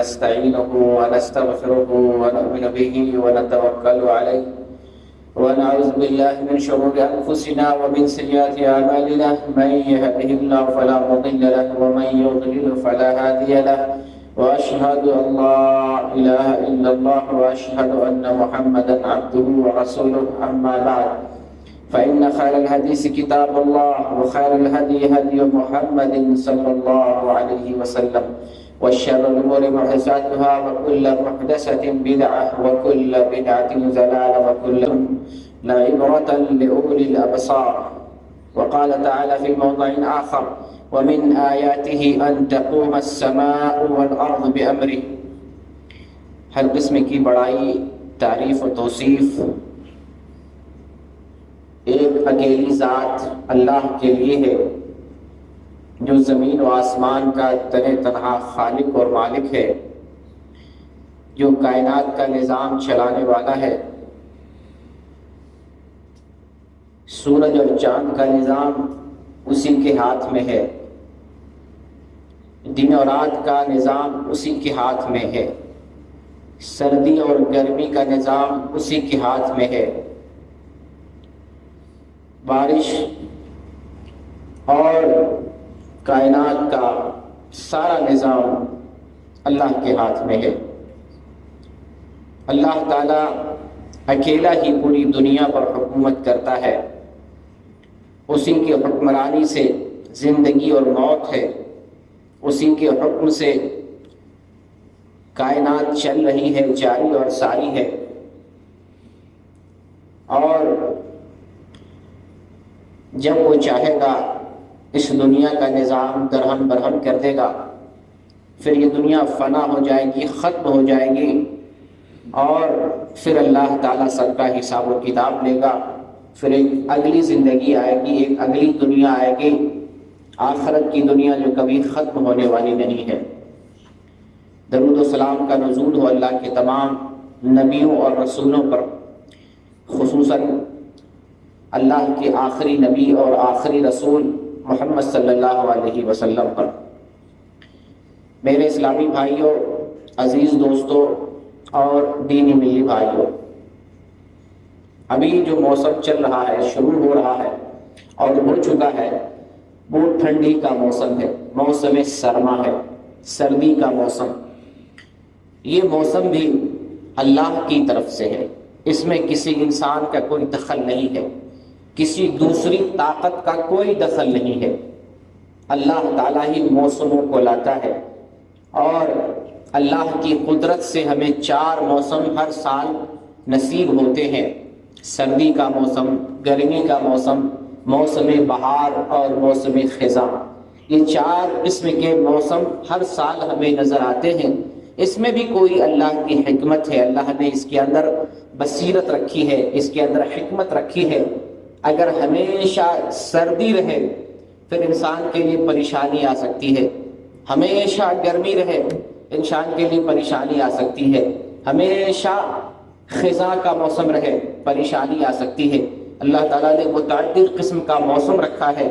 ونستعينه ونستغفره ونؤمن به ونتوكل عليه ونعوذ بالله من شرور أنفسنا ومن سيئات أعمالنا من يهده الله فلا مضل له ومن يضلل فلا هادي له وأشهد أن لا إله إلا الله وأشهد أن محمدا عبده ورسوله أما بعد فإن خير الحديث كتاب الله وخير الهدي هدي محمد صلى الله عليه وسلم والشر الأمور محدثاتها وكل محدثة بدعة وكل بدعة ضلالة وكل عبرة لأولي الأبصار. وقال تعالى في موضع آخر ومن آياته أن تقوم السماء والأرض بأمره. ہر قسم کی بڑائی، تعریف و توصیف ایک اکیلی ذات اللہ کے لیے ہے جو زمین و آسمان کا تنہا خالق اور مالک ہے، جو کائنات کا نظام چلانے والا ہے. سورج اور چاند کا نظام اسی کے ہاتھ میں ہے، دن اور رات کا نظام اسی کے ہاتھ میں ہے، سردی اور گرمی کا نظام اسی کے ہاتھ میں ہے، بارش اور کائنات کا سارا نظام اللہ کے ہاتھ میں ہے. اللہ تعالیٰ اکیلا ہی پوری دنیا پر حکومت کرتا ہے، اسی کے حکمرانی سے زندگی اور موت ہے، اسی کے حکم سے کائنات چل رہی ہے، جاری اور ساری ہے. اور جب وہ چاہے گا اس دنیا کا نظام درہم برہم کر دے گا، پھر یہ دنیا فنا ہو جائے گی، ختم ہو جائے گی، اور پھر اللہ تعالیٰ سب کا حساب و کتاب لے گا. پھر ایک اگلی زندگی آئے گی، ایک اگلی دنیا آئے گی، آخرت کی دنیا جو کبھی ختم ہونے والی نہیں ہے. درود و سلام کا نزول ہو اللہ کے تمام نبیوں اور رسولوں پر، خصوصاً اللہ کے آخری نبی اور آخری رسول محمد صلی اللہ علیہ وسلم پر. میرے اسلامی بھائیوں، عزیز دوستوں اور دینی ملی بھائیوں، ابھی جو موسم چل رہا ہے، شروع ہو رہا ہے اور ہو چکا ہے، وہ ٹھنڈی کا موسم ہے، موسم سرما ہے، سردی کا موسم. یہ موسم بھی اللہ کی طرف سے ہے، اس میں کسی انسان کا کوئی دخل نہیں ہے، کسی دوسری طاقت کا کوئی دخل نہیں ہے. اللہ تعالیٰ ہی موسموں کو لاتا ہے، اور اللہ کی قدرت سے ہمیں 4 موسم ہر سال نصیب ہوتے ہیں: سردی کا موسم، گرمی کا موسم، موسم بہار اور موسم خزاں. یہ 4 قسم کے موسم ہر سال ہمیں نظر آتے ہیں. اس میں بھی کوئی اللہ کی حکمت ہے، اللہ نے اس کے اندر بصیرت رکھی ہے، اس کے اندر حکمت رکھی ہے. اگر ہمیشہ سردی رہے پھر انسان کے لیے پریشانی آ سکتی ہے، ہمیشہ گرمی رہے انسان کے لیے پریشانی آ سکتی ہے، ہمیشہ خزاں کا موسم رہے پریشانی آ سکتی ہے. اللہ تعالیٰ نے متعدد قسم کا موسم رکھا ہے.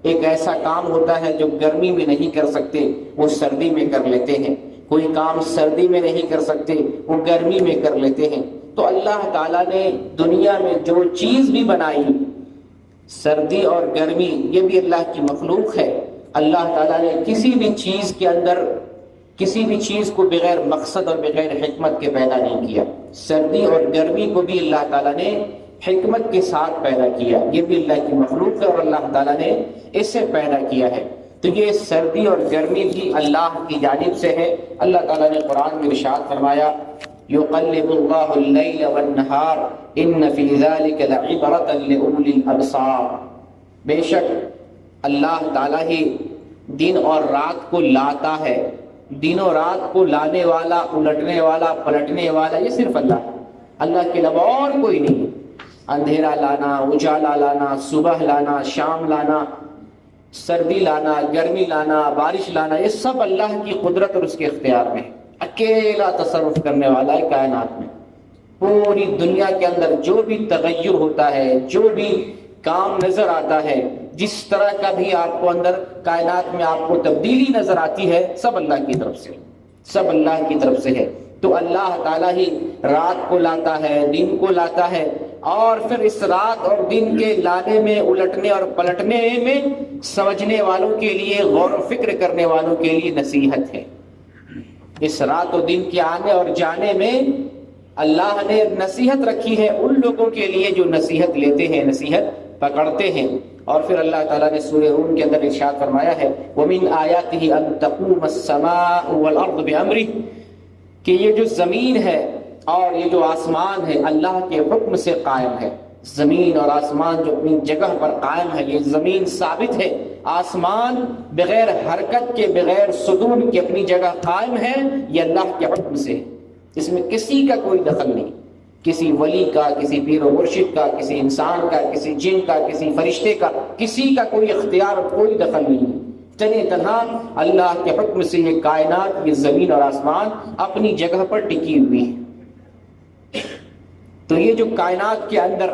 ایک ایسا کام ہوتا ہے جو گرمی میں نہیں کر سکتے، وہ سردی میں کر لیتے ہیں. کوئی کام سردی میں نہیں کر سکتے، وہ گرمی میں کر لیتے ہیں. تو اللہ تعالیٰ نے دنیا میں جو چیز بھی بنائی، سردی اور گرمی، یہ بھی اللہ کی مخلوق ہے. اللہ تعالیٰ نے کسی بھی چیز کے اندر کسی بھی چیز کو بغیر مقصد اور بغیر حکمت کے پیدا نہیں کیا. سردی اور گرمی کو بھی اللہ تعالیٰ نے حکمت کے ساتھ پیدا کیا. یہ بھی اللہ کی مخلوق ہے اور اللہ تعالیٰ نے اسے پیدا کیا ہے. تو یہ سردی اور گرمی بھی اللہ کی جانب سے ہے. اللہ تعالیٰ نے قرآن میں ارشاد فرمایا: يقلب الله الليل والنهار ان في ذلك لعبرة لأولي الابصار. بے شک اللہ تعالیٰ ہی دن اور رات کو لاتا ہے. دن و رات کو لانے والا، الٹنے والا، پلٹنے والا یہ صرف اللہ ہے، اللہ کے علاوہ اور کوئی نہیں. اندھیرا لانا، اجالا لانا، صبح لانا، شام لانا، سردی لانا، گرمی لانا، بارش لانا، یہ سب اللہ کی قدرت اور اس کے اختیار میں ہے. اکیلا تصرف کرنے والا ہے کائنات میں. پوری دنیا کے اندر جو بھی تغیر ہوتا ہے، جو بھی کام نظر آتا ہے، جس طرح کا بھی آپ کو اندر کائنات میں آپ کو تبدیلی نظر آتی ہے، سب اللہ کی طرف سے، سب اللہ کی طرف سے ہے۔ تو اللہ تعالیٰ ہی رات کو لاتا ہے، دن کو لاتا ہے، اور پھر اس رات اور دن کے لانے میں، الٹنے اور پلٹنے میں سمجھنے والوں کے لیے، غور و فکر کرنے والوں کے لیے نصیحت ہے۔ اس رات و دن کے آنے اور جانے میں اللہ نے نصیحت رکھی ہے ان لوگوں کے لیے جو نصیحت لیتے ہیں، نصیحت پکڑتے ہیں۔ اور پھر اللہ تعالیٰ نے سورہ روم کے اندر ارشاد فرمایا ہے وَمِنْ آيَاتِهِ أَن تَقُومَ السَّمَاءُ وَالْأَرْضُ بِأَمْرِهِ، کہ یہ جو زمین ہے اور یہ جو آسمان ہے اللہ کے حکم سے قائم ہے۔ زمین اور آسمان جو اپنی جگہ پر قائم ہے، یہ زمین ثابت ہے، آسمان بغیر حرکت کے، بغیر سدون کے اپنی جگہ قائم ہے، یہ اللہ کے حکم سے، اس میں کسی کا کوئی دخل نہیں، کسی ولی کا، کسی پیر و مرشد کا، کسی انسان کا، کسی جن کا، کسی فرشتے کا، کسی کا کوئی اختیار، کوئی دخل نہیں۔ تنہا تنہا اللہ کے حکم سے یہ کائنات، یہ زمین اور آسمان اپنی جگہ پر ٹکی ہوئی ہے۔ تو یہ جو کائنات کے اندر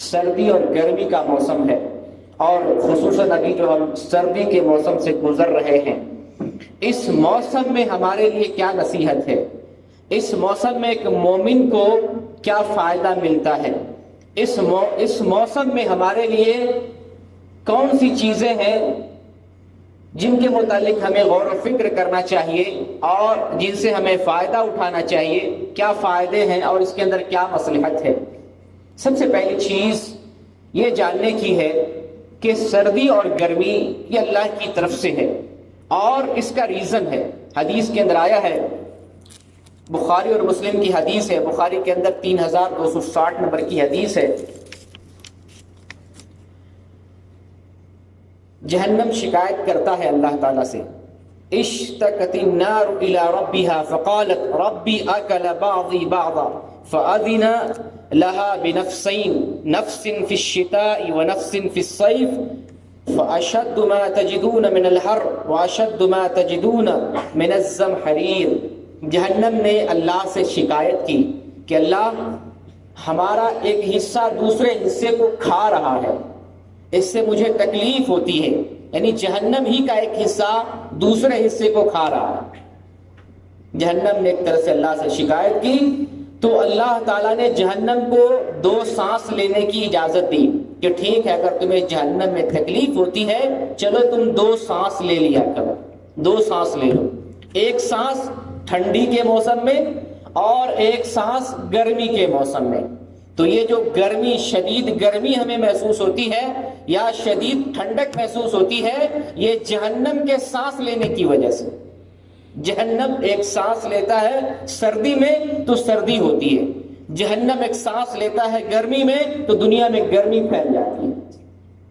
سردی اور گرمی کا موسم ہے، اور خصوصاً ابھی جو ہم سردی کے موسم سے گزر رہے ہیں، اس موسم میں ہمارے لیے کیا نصیحت ہے؟ اس موسم میں ایک مومن کو کیا فائدہ ملتا ہے؟ اس موسم میں ہمارے لیے کون سی چیزیں ہیں جن کے متعلق ہمیں غور و فکر کرنا چاہیے اور جن سے ہمیں فائدہ اٹھانا چاہیے؟ کیا فائدے ہیں اور اس کے اندر کیا مصلحت ہے؟ سب سے پہلی چیز یہ جاننے کی ہے کہ سردی اور گرمی یہ اللہ کی طرف سے ہے، اور اس کا ریزن ہے۔ حدیث کے اندر آیا ہے، بخاری اور مسلم کی حدیث ہے، بخاری کے اندر 3260 نمبر کی حدیث ہے، جہنم شکایت کرتا ہے اللہ تعالیٰ سے، اشتکت النار الى ربها فقالت ربی اکل بعضی بعضا فاذن لها بنفسین، نفس فی الشتاء ونفس فی الصیف فاشد ما تجدون من الحر واشد ما تجدون من الزمحریر۔ جہنم نے اللہ سے شکایت کی کہ اللہ ہمارا ایک حصہ دوسرے حصے کو کھا رہا ہے، اس سے مجھے تکلیف ہوتی ہے، یعنی جہنم ہی کا ایک حصہ دوسرے حصے کو کھا رہا ہے۔ جہنم نے ایک طرح سے اللہ سے شکایت کی، تو اللہ تعالیٰ نے جہنم کو 2 سانس لینے کی اجازت دی کہ ٹھیک ہے، اگر تمہیں جہنم میں تکلیف ہوتی ہے چلو تم 2 سانس لے لیا کرو، 2 سانس لے لو، ایک سانس ٹھنڈی کے موسم میں اور ایک سانس گرمی کے موسم میں۔ تو یہ جو گرمی، شدید گرمی ہمیں محسوس ہوتی ہے یا شدید ٹھنڈک محسوس ہوتی ہے، یہ جہنم کے سانس لینے کی وجہ سے۔ جہنم ایک سانس لیتا ہے سردی میں تو سردی ہوتی ہے، جہنم ایک سانس لیتا ہے گرمی میں تو دنیا میں گرمی پھیل جاتی ہے۔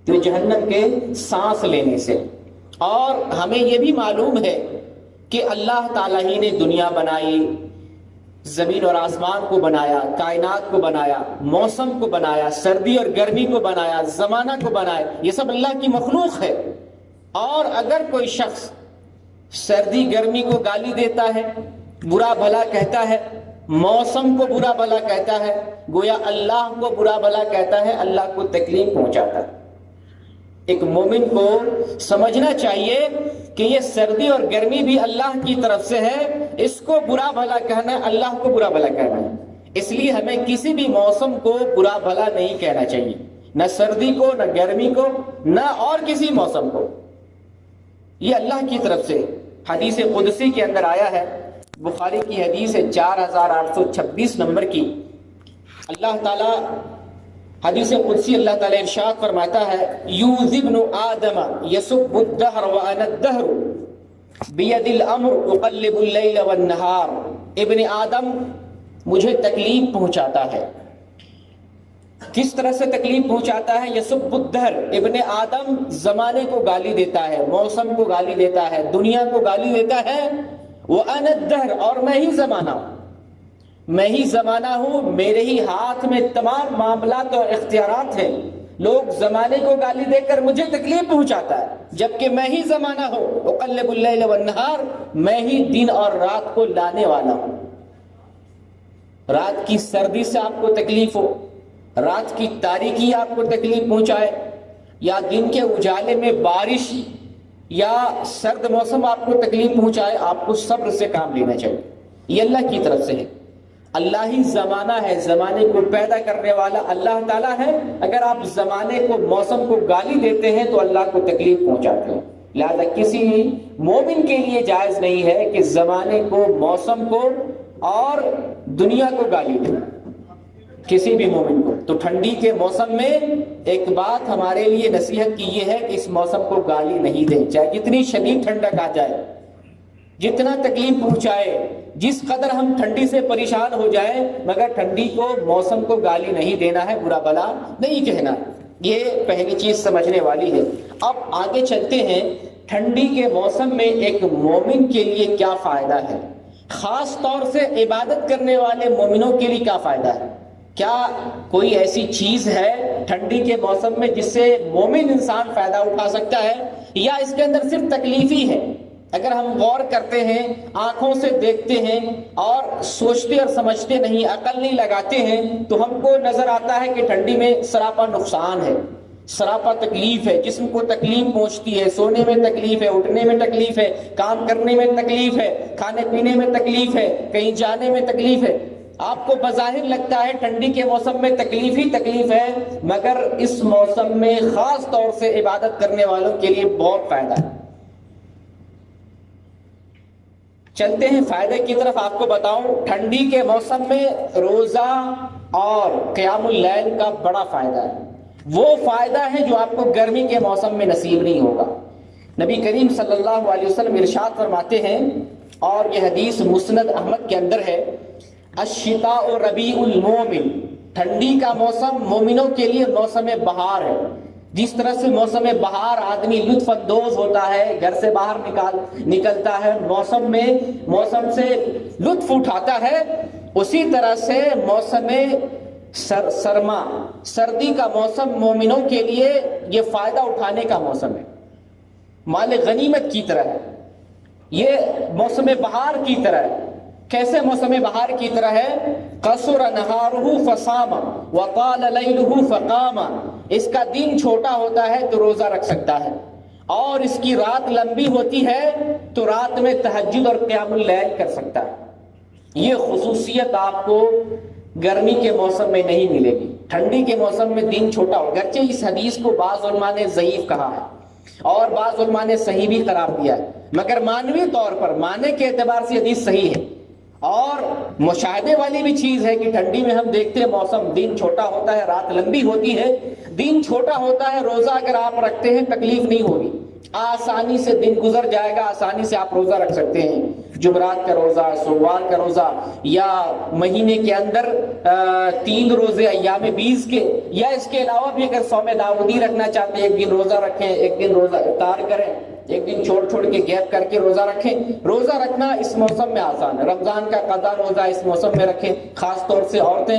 تو جہنم کے سانس لینے سے۔ اور ہمیں یہ بھی معلوم ہے کہ اللہ تعالیٰ ہی نے دنیا بنائی، زمین اور آسمان کو بنایا، کائنات کو بنایا، موسم کو بنایا، سردی اور گرمی کو بنایا، زمانہ کو بنایا، یہ سب اللہ کی مخلوق ہے۔ اور اگر کوئی شخص سردی گرمی کو گالی دیتا ہے، برا بھلا کہتا ہے، موسم کو برا بھلا کہتا ہے، گویا اللہ کو برا بھلا کہتا ہے، اللہ کو تکلیف پہنچاتا ہے۔ ایک مومن کو سمجھنا چاہیے کہ یہ سردی اور گرمی بھی اللہ کی طرف سے ہے، اس کو برا بھلا کہنا ہے، اللہ کو برا بھلا کہنا ہے۔ اس لیے ہمیں کسی بھی موسم کو برا بھلا نہیں کہنا چاہیے، نہ سردی کو، نہ گرمی کو، نہ اور کسی موسم کو۔ یہ اللہ کی طرف سے حدیث قدسی کے اندر آیا ہے، بخاری کی حدیث ہے 4826 نمبر کی۔ اللہ تعالیٰ حدیث قدسی اللہ تعالیٰ ارشاد فرماتا ہے، یوذی ابن آدم یسب الدہر وانا الدہر بید الامر اقلب اللیل والنہار۔ ابن آدم مجھے تکلیف پہنچاتا ہے۔ کس طرح سے تکلیف پہنچاتا ہے؟ یسب الدہر، ابن آدم زمانے کو گالی دیتا ہے، موسم کو گالی دیتا ہے، دنیا کو گالی دیتا ہے، وانا الدہر، اور میں ہی زمانہ ہوں، میں ہی زمانہ ہوں، میرے ہی ہاتھ میں تمام معاملات اور اختیارات ہیں۔ لوگ زمانے کو گالی دے کر مجھے تکلیف پہنچاتا ہے، جبکہ میں ہی زمانہ ہوں، اقلب اللیل والنہار، میں ہی دن اور رات کو لانے والا ہوں۔ رات کی سردی سے آپ کو تکلیف ہو، رات کی تاریکی آپ کو تکلیف پہنچائے، یا دن کے اجالے میں بارش یا سرد موسم آپ کو تکلیف پہنچائے، آپ کو صبر سے کام لینا چاہیے. یہ اللہ کی طرف سے ہے. اللہ ہی زمانہ ہے، زمانے کو پیدا کرنے والا اللہ تعالیٰ ہے. اگر آپ زمانے کو، موسم کو گالی دیتے ہیں تو اللہ کو تکلیف پہنچاتے ہیں. لہذا کسی مومن کے لیے جائز نہیں ہے کہ زمانے کو، موسم کو اور دنیا کو گالی دے، کسی بھی مومن کو. تو ٹھنڈی کے موسم میں ایک بات ہمارے لیے نصیحت کی یہ ہے کہ اس موسم کو گالی نہیں دیں، چاہے جتنی شدید ٹھنڈک آ جائے، جتنا تکلیف پہنچائے، جس قدر ہم ٹھنڈی سے پریشان ہو جائیں، مگر ٹھنڈی کو، موسم کو گالی نہیں دینا ہے، برا بلا نہیں کہنا. یہ پہلی چیز سمجھنے والی ہے. اب آگے چلتے ہیں. ٹھنڈی کے موسم میں ایک مومن کے لیے کیا فائدہ ہے، خاص طور سے عبادت کرنے والے مومنوں کے لیے کیا فائدہ ہے؟ کیا کوئی ایسی چیز ہے ٹھنڈی کے موسم میں جس سے مومن انسان فائدہ اٹھا سکتا ہے، یا اس کے اندر صرف تکلیف ہی ہے؟ اگر ہم غور کرتے ہیں، آنکھوں سے دیکھتے ہیں اور سوچتے اور سمجھتے نہیں، عقل نہیں لگاتے ہیں، تو ہم کو نظر آتا ہے کہ ٹھنڈی میں سراپا نقصان ہے، سراپا تکلیف ہے، جسم کو تکلیف پہنچتی ہے، سونے میں تکلیف ہے، اٹھنے میں تکلیف ہے، کام کرنے میں تکلیف ہے، کھانے پینے میں تکلیف ہے، کہیں جانے میں تکلیف ہے. آپ کو بظاہر لگتا ہے ٹھنڈی کے موسم میں تکلیف ہی تکلیف ہے، مگر اس موسم میں خاص طور سے عبادت کرنے والوں کے لیے بہت فائدہ ہے. چلتے ہیں فائدے کی طرف. آپ کو بتاؤں، ٹھنڈی کے موسم میں روزہ اور قیام اللیل کا بڑا فائدہ ہے. وہ فائدہ ہے جو آپ کو گرمی کے موسم میں نصیب نہیں ہوگا. نبی کریم صلی اللہ علیہ وسلم ارشاد فرماتے ہیں، اور یہ حدیث مسند احمد کے اندر ہے، الشتاء ربیع المومن، ٹھنڈی کا موسم مومنوں کے لیے موسم بہار ہے. جس طرح سے موسم بہار آدمی لطف اندوز ہوتا ہے، گھر سے باہر نکلتا ہے، موسم سے لطف اٹھاتا ہے، اسی طرح سے موسم سرما، سردی کا موسم مومنوں کے لیے یہ فائدہ اٹھانے کا موسم ہے، مال غنیمت کی طرح ہے. یہ موسم بہار کی طرح ہے. کیسے موسم بہار کی طرح ہے؟ قصر نہارہ فصام وطال لیلہ فقام. اس کا دن چھوٹا ہوتا ہے تو روزہ رکھ سکتا ہے، اور اس کی رات لمبی ہوتی ہے تو رات میں تہجد اور قیام اللیل کر سکتا ہے. یہ خصوصیت آپ کو گرمی کے موسم میں نہیں ملے گی. ٹھنڈی کے موسم میں دن چھوٹا ہو، گرچہ اس حدیث کو بعض علماء نے ضعیف کہا ہے اور بعض علماء نے صحیح بھی قرار دیا ہے، مگر معنوی طور پر، معنی کے اعتبار سے حدیث صحیح ہے. اور مشاہدے والی بھی چیز ہے کہ ٹھنڈی میں ہم دیکھتے ہیں موسم، دن چھوٹا ہوتا ہے، رات لمبی ہوتی ہے. دن چھوٹا ہوتا ہے، روزہ اگر آپ رکھتے ہیں تکلیف نہیں ہوگی، آسانی سے دن گزر جائے گا، آسانی سے آپ روزہ رکھ سکتے ہیں. جمعرات کا روزہ، سوال کا روزہ، یا مہینے کے اندر 3 روزے ایام 20 کے، یا اس کے علاوہ بھی اگر صوم داؤدی رکھنا چاہتے ہیں، ایک دن روزہ رکھیں، ایک دن روزہ افطار کریں، ایک دن چھوڑ کے گیپ کر کے روزہ رکھیں. روزہ رکھنا اس موسم میں آسان ہے. رمضان کا قضا روزہ اس موسم میں رکھیں. خاص طور سے عورتیں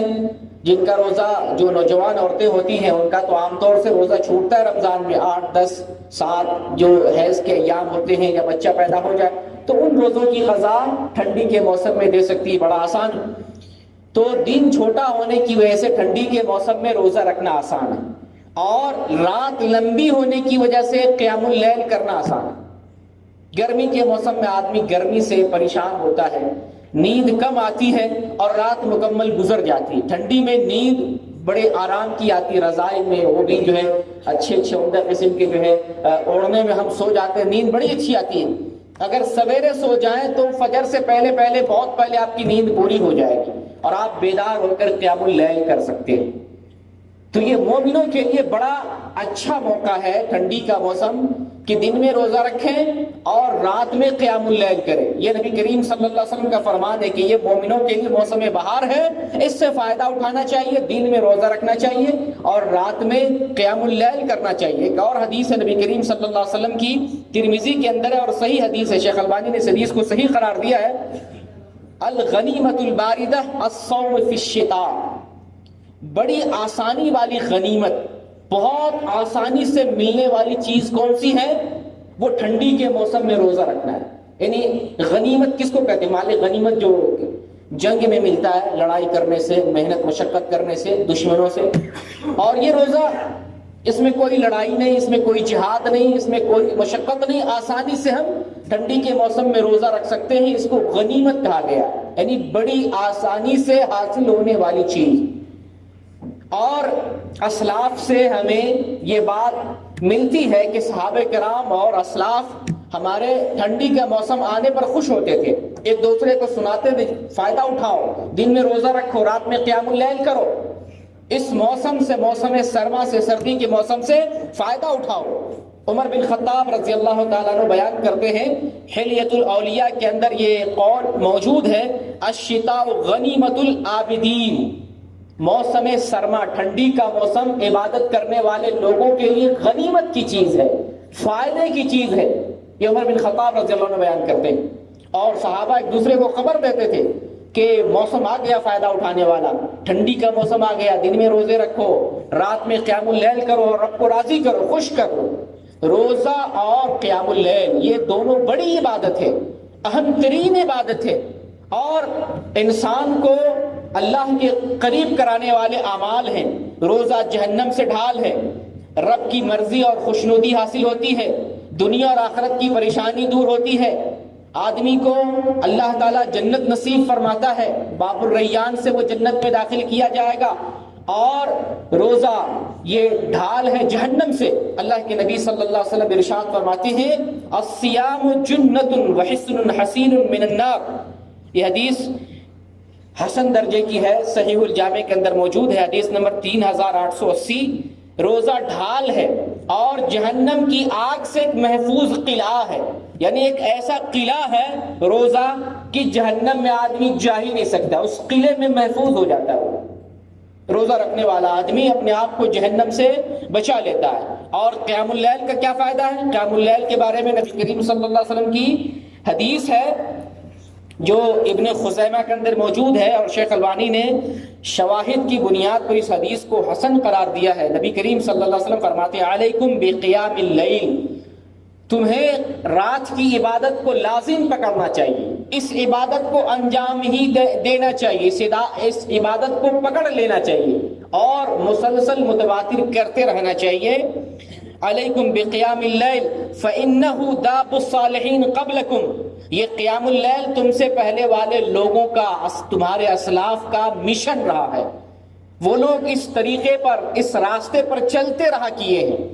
جن کا روزہ، جو نوجوان عورتیں ہوتی ہیں، ان کا تو عام طور سے روزہ چھوٹتا ہے رمضان میں، 8، 10، 7 جو حیض کے ایام ہوتے ہیں یا بچہ پیدا ہو جائے، تو ان روزوں کی قضا ٹھنڈی کے موسم میں دے سکتی ہے، بڑا آسان. تو دن چھوٹا ہونے کی وجہ سے ٹھنڈی کے موسم میں روزہ رکھنا آسان ہے، اور رات لمبی ہونے کی وجہ سے قیام اللیل کرنا آسان ہے. گرمی کے موسم میں آدمی گرمی سے پریشان ہوتا ہے، نیند کم آتی ہے اور رات مکمل گزر جاتی ہے. ٹھنڈی میں نیند بڑے آرام کی آتی ہے، رضائی میں، وہ بھی جو ہے اچھے عمدہ قسم کے جو ہے اوڑھنے میں ہم سو جاتے ہیں، نیند بڑی اچھی آتی ہے. اگر سویرے سو جائیں تو فجر سے پہلے بہت پہلے آپ کی نیند پوری ہو جائے گی اور آپ بیدار ہو کر قیام اللیل کر سکتے ہیں. تو یہ مومنوں کے لیے بڑا اچھا موقع ہے ٹھنڈی کا موسم، کہ دن میں روزہ رکھیں اور رات میں قیام اللیل کریں. یہ نبی کریم صلی اللہ علیہ وسلم کا فرمان ہے کہ یہ مومنوں کے لیے موسم بہار ہے، اس سے فائدہ اٹھانا چاہیے. دن میں روزہ رکھنا چاہیے اور رات میں قیام اللیل کرنا چاہیے. ایک اور حدیث ہے نبی کریم صلی اللہ علیہ وسلم کی، ترمذی کے اندر ہے اور صحیح حدیث ہے، شیخ البانی نے اس حدیث کو صحیح قرار دیا ہے. الغنیمۃ الباردہ الصوم فی الشتاء، بڑی آسانی والی غنیمت، بہت آسانی سے ملنے والی چیز کون سی ہے؟ وہ ٹھنڈی کے موسم میں روزہ رکھنا ہے. یعنی غنیمت کس کو کہتے ہیں؟ مال غنیمت جو جنگ میں ملتا ہے، لڑائی کرنے سے، محنت مشقت کرنے سے، دشمنوں سے. اور یہ روزہ اس میں کوئی لڑائی نہیں، اس میں کوئی جہاد نہیں، اس میں کوئی مشقت نہیں، آسانی سے ہم ٹھنڈی کے موسم میں روزہ رکھ سکتے ہیں۔ اس کو غنیمت کہا گیا، یعنی بڑی آسانی سے حاصل ہونے والی چیز۔ اور اسلاف سے ہمیں یہ بات ملتی ہے کہ صحابہ کرام اور اسلاف ہمارے ٹھنڈی کا موسم آنے پر خوش ہوتے تھے، ایک دوسرے کو سناتے تھے فائدہ اٹھاؤ، دن میں روزہ رکھو، رات میں قیام اللیل کرو، اس موسم سے، موسم سرما سے، سردی کے موسم سے فائدہ اٹھاؤ۔ عمر بن خطاب رضی اللہ تعالیٰ عنہ بیان کرتے ہیں، حلیۃ الاولیاء کے اندر یہ قول موجود ہے، الشتاء غنیمت العابدین، موسم سرما، ٹھنڈی کا موسم عبادت کرنے والے لوگوں کے لیے غنیمت کی چیز ہے، فائدے کی چیز ہے۔ یہ عمر بن خطاب رضی اللہ عنہ بیان کرتے ہیں، اور صحابہ ایک دوسرے کو خبر دیتے تھے کہ موسم آ گیا فائدہ اٹھانے والا، ٹھنڈی کا موسم آ گیا، دن میں روزے رکھو، رات میں قیام اللیل کرو اور رب کو راضی کرو، خوش کرو۔ روزہ اور قیام اللیل یہ دونوں بڑی عبادت ہے، اہم ترین عبادت ہے، اور انسان کو اللہ کے قریب کرانے والے اعمال ہیں۔ روزہ جہنم سے ڈھال ہے، رب کی مرضی اور خوشنودی حاصل ہوتی ہے، دنیا اور آخرت کی پریشانی دور ہوتی ہے، آدمی کو اللہ تعالیٰ جنت نصیب فرماتا ہے، باب الریان سے وہ جنت میں داخل کیا جائے گا۔ اور روزہ یہ ڈھال ہے جہنم سے۔ اللہ کے نبی صلی اللہ علیہ وسلم ارشاد فرماتے ہیں، الصیام جنۃ وحصن حصین من النار۔ یہ حدیث حسن درجے کی ہے، صحیح الجامع کے اندر موجود ہے، حدیث نمبر 3880۔ روزہ ڈھال ہے اور جہنم کی آگ سے ایک محفوظ قلعہ ہے، یعنی ایک ایسا قلعہ ہے روزہ کہ جہنم میں آدمی جا ہی نہیں سکتا، اس قلعے میں محفوظ ہو جاتا ہے۔ روزہ رکھنے والا آدمی اپنے آپ کو جہنم سے بچا لیتا ہے۔ اور قیام اللیل کا کیا فائدہ ہے؟ قیام اللیل کے بارے میں نبی کریم صلی اللہ علیہ وسلم کی حدیث ہے جو ابن خزیمہ کے اندر موجود ہے، اور شیخ البانی نے شواہد کی بنیاد پر اس حدیث کو حسن قرار دیا ہے۔ نبی کریم صلی اللہ علیہ وسلم فرماتے ہیں، علیکم بقیام اللیل، تمہیں رات کی عبادت کو لازم پکڑنا چاہیے، اس عبادت کو انجام ہی دینا چاہیے، اس عبادت کو پکڑ لینا چاہیے اور مسلسل متواتر کرتے رہنا چاہیے۔ علیکم بقیام اللیل فإنہ داب الصالحین قبلکم، یہ قیام اللیل تم سے پہلے والے لوگوں کا، تمہارے اسلاف کا مشن رہا ہے، وہ لوگ اس طریقے پر، اس راستے پر چلتے رہا کیے ہیں،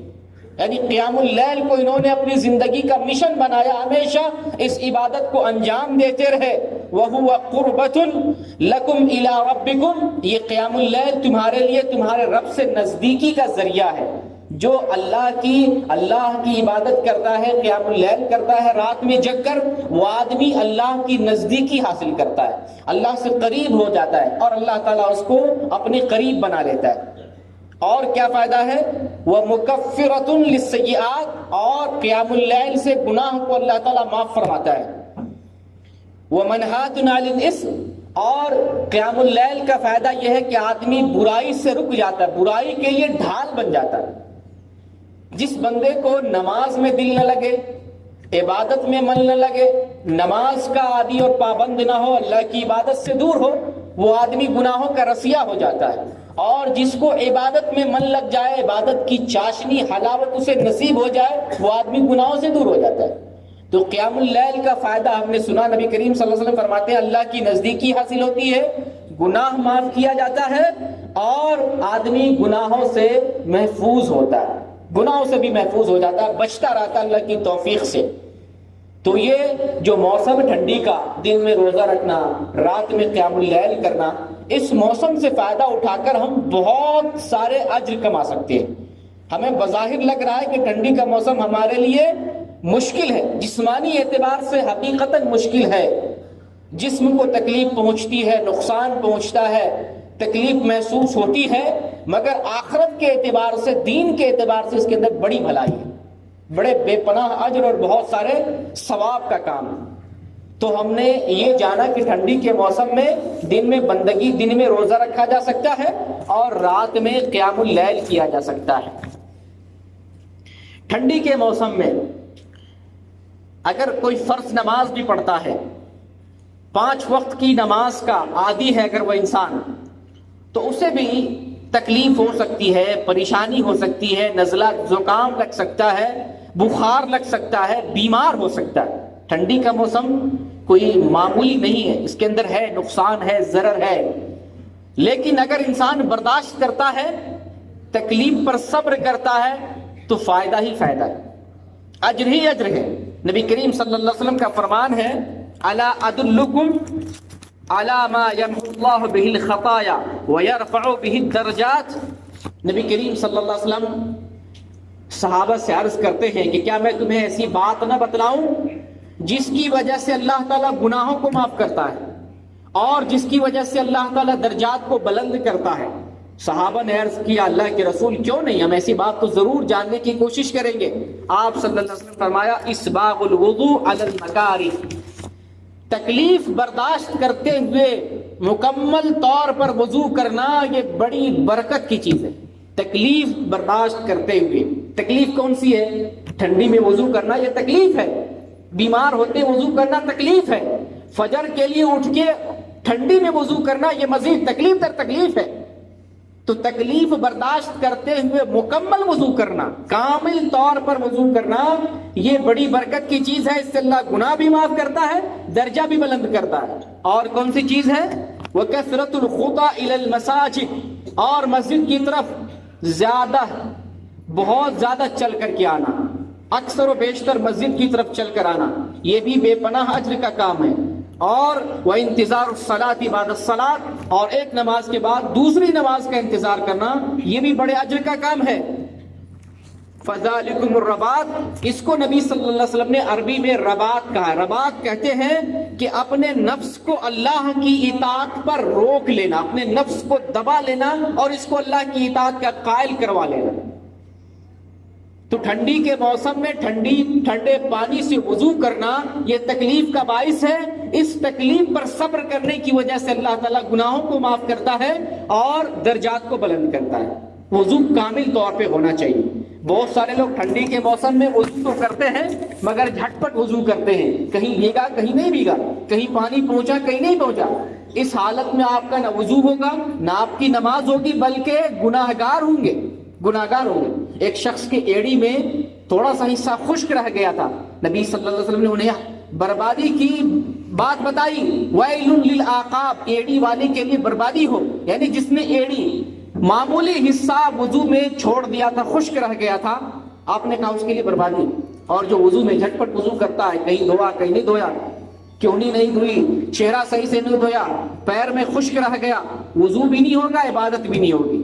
یعنی قیام اللیل کو انہوں نے اپنی زندگی کا مشن بنایا، ہمیشہ اس عبادت کو انجام دیتے رہے۔ وَهُوَ قُرْبَةٌ لَكُمْ إِلَىٰ رَبِّكُمْ، یہ قیام اللیل تمہارے لیے تمہارے رب سے نزدیکی کا ذریعہ ہے۔ جو اللہ کی عبادت کرتا ہے، قیام اللیل کرتا ہے رات میں جگ کر، وہ آدمی اللہ کی نزدیکی حاصل کرتا ہے، اللہ سے قریب ہو جاتا ہے، اور اللہ تعالیٰ اس کو اپنے قریب بنا لیتا ہے۔ اور کیا فائدہ ہے؟ وَمُكَفِّرَةٌ لِلسَّيِّئَاتِ، اور قیام اللیل سے گناہ کو اللہ تعالیٰ معاف فرماتا ہے۔ وَمَنْهَاتٌ عَنِ الْإِثْمِ، اور قیام اللیل کا فائدہ یہ ہے کہ آدمی برائی سے رک جاتا ہے، برائی کے لیے ڈھال بن جاتا ہے۔ جس بندے کو نماز میں دل نہ لگے، عبادت میں من نہ لگے، نماز کا عادی اور پابند نہ ہو، اللہ کی عبادت سے دور ہو، وہ آدمی گناہوں کا رسیا ہو جاتا ہے۔ اور جس کو عبادت میں من لگ جائے، عبادت کی چاشنی حلاوت اسے نصیب ہو جائے، وہ آدمی گناہوں سے دور ہو جاتا ہے۔ تو قیام اللیل کا فائدہ ہم نے سنا، نبی کریم صلی اللہ علیہ وسلم فرماتے ہیں اللہ کی نزدیکی حاصل ہوتی ہے، گناہ معاف کیا جاتا ہے، اور آدمی گناہوں سے محفوظ ہوتا ہے، گناہوں سے بھی محفوظ ہو جاتا ہے، بچتا رہتا ہے اللہ کی توفیق سے۔ تو یہ جو موسم ٹھنڈی کا، دن میں روزہ رکھنا، رات میں قیام اللیل کرنا، اس موسم سے فائدہ اٹھا کر ہم بہت سارے اجر کما سکتے ہیں۔ ہمیں بظاہر لگ رہا ہے کہ ٹھنڈی کا موسم ہمارے لیے مشکل ہے، جسمانی اعتبار سے حقیقتاً مشکل ہے، جسم کو تکلیف پہنچتی ہے، نقصان پہنچتا ہے، تکلیف محسوس ہوتی ہے، مگر آخرت کے اعتبار سے، دین کے اعتبار سے اس کے اندر بڑی بھلائی ہے، بڑے بے پناہ اجر اور بہت سارے ثواب کا کام ہے۔ تو ہم نے یہ جانا کہ ٹھنڈی کے موسم میں دن میں بندگی، دن میں روزہ رکھا جا سکتا ہے اور رات میں قیام اللیل کیا جا سکتا ہے۔ ٹھنڈی کے موسم میں اگر کوئی فرض نماز بھی پڑھتا ہے، 5 وقت کی نماز کا عادی ہے اگر وہ انسان، تو اسے بھی تکلیف ہو سکتی ہے، پریشانی ہو سکتی ہے، نزلہ زکام لگ سکتا ہے، بخار لگ سکتا ہے، بیمار ہو سکتا ہے۔ ٹھنڈی کا موسم کوئی معمولی نہیں ہے، اس کے اندر ہے نقصان ہے، ضرر ہے، لیکن اگر انسان برداشت کرتا ہے، تکلیف پر صبر کرتا ہے تو فائدہ ہی فائدہ ہے، اجر ہی اجر ہے۔ نبی کریم صلی اللہ علیہ وسلم کا فرمان ہے الا ادلکم علی ما یمحو اللہ بہ الخطایا ویرفع بہ الدرجات۔ نبی کریم صلی اللہ علیہ وسلم صحابہ سے عرض کرتے ہیں کہ کیا میں تمہیں ایسی بات نہ بتلاؤں جس کی وجہ سے اللہ تعالیٰ گناہوں کو معاف کرتا ہے اور جس کی وجہ سے اللہ تعالیٰ درجات کو بلند کرتا ہے؟ صحابہ نے عرض کیا اللہ کے رسول کیوں نہیں، ہم ایسی بات تو ضرور جاننے کی کوشش کریں گے۔ آپ صلی اللہ علیہ وسلم نے فرمایا اسباغ الوضوء علی المکارہ، تکلیف برداشت کرتے ہوئے مکمل طور پر وضو کرنا یہ بڑی برکت کی چیز ہے۔ تکلیف برداشت کرتے ہوئے، تکلیف کون سی ہے؟ ٹھنڈی میں وضو کرنا یہ تکلیف ہے، بیمار ہوتے وضو کرنا تکلیف ہے، فجر کے لیے اٹھ کے ٹھنڈی میں وضو کرنا یہ مزید تکلیف در تکلیف ہے۔ تو تکلیف برداشت کرتے ہوئے مکمل وضو کرنا، کامل طور پر وضو کرنا یہ بڑی برکت کی چیز ہے، اس سے اللہ گناہ بھی معاف کرتا ہے، درجہ بھی بلند کرتا ہے۔ اور کون سی چیز ہے؟ وَكَثْرَةُ الْخُطَىٰ إِلَى الْمَسَاجِدِ، اور مسجد کی طرف بہت زیادہ چل کر کے آنا، اکثر و بیشتر مسجد کی طرف چل کر آنا، یہ بھی بے پناہ اجر کا کام ہے۔ اور وَإِنْتِظَارُ الصَّلَاةِ بَعْدَ الصَّلَاةِ، اور ایک نماز کے بعد دوسری نماز کا انتظار کرنا یہ بھی بڑے اجر کا کام ہے۔ فَذَلِكُمُ الرَّبَاطُ، اس کو نبی صلی اللہ علیہ وسلم نے عربی میں رباط کہا ہے۔ رباط کہتے ہیں کہ اپنے نفس کو اللہ کی اطاعت پر روک لینا، اپنے نفس کو دبا لینا اور اس کو اللہ کی اطاعت کا قائل کروا لینا۔ تو ٹھنڈی کے موسم میں ٹھنڈے پانی سے وضو کرنا یہ تکلیف کا باعث ہے، اس تکلیف پر صبر کرنے کی وجہ سے اللہ تعالیٰ گناہوں کو معاف کرتا ہے اور درجات کو بلند کرتا ہے۔ وضو کامل طور پہ ہونا چاہیے۔ بہت سارے لوگ ٹھنڈی کے موسم میں وضو تو کرتے ہیں مگر جھٹ پٹ وضو کرتے ہیں، کہیں بھیگا کہیں نہیں بھیگا، کہیں پانی پہنچا کہیں نہیں پہنچا۔ اس حالت میں آپ کا نہ وضو ہوگا نہ آپ کی نماز ہوگی، بلکہ گناہگار ہوں گے۔ ایک شخص کے ایڑی میں تھوڑا سا حصہ خشک رہ گیا تھا، نبی صلی اللہ علیہ وسلم نے انہیں بربادی کی بات بتائی، وَيْلٌ لِلْعَاقَابِ، ایڑی والے کے لیے بربادی ہو، یعنی جس نے ایڑی معمولی حصہ وضو میں چھوڑ دیا تھا، خشک رہ گیا تھا، آپ نے کہا اس کے لیے بربادی۔ اور جو وضو میں جھٹ پٹ وضو کرتا ہے، کہیں دھویا کہیں نہیں دھویا، کیونی نہیں دھوئی، چہرہ صحیح سے نہیں دھویا، پیر میں خشک رہ گیا، وضو بھی نہیں ہوگا، عبادت بھی نہیں ہوگی۔